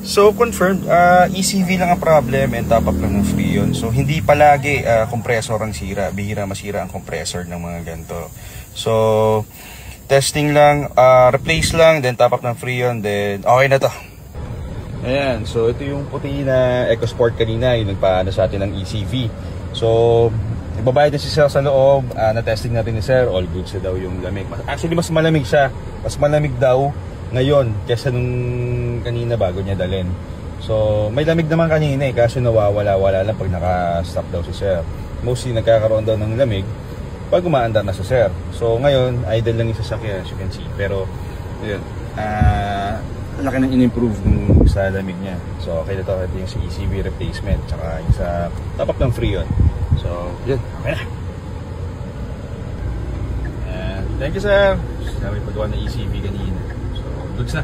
So confirmed, ECV lang ang problem and top up lang ng Freon. So hindi palagi compressor ang sira, bihira masira ang compressor ng mga ganito. So testing lang, replace lang, then top up ng Freon, then okay na to. Ayan, so ito yung puti na EcoSport kanina, yung nagpaano sa atin ng ECV. So ibabayad na si Sir sa loob, na-testing natin ni Sir, all good sa daw yung lamig. Actually mas malamig siya, mas malamig daw ngayon kesa nung kanina bago niya dalhin. So may lamig naman kanina kaso nawawala-wala lang pag naka-stop daw si Sir. Mostly nagkakaroon daw ng lamig pag umaandar na si Sir. So ngayon idle lang yung sasakyan as you can see. Pero yun, laki nang in-improve sa lamig niya. So okay na to, ito yung sa ECV replacement tsaka yung sa top up ng Freon. So yun, okay na. Thank you Sir. Sabi paggawa ng ECV kanina. Goods na.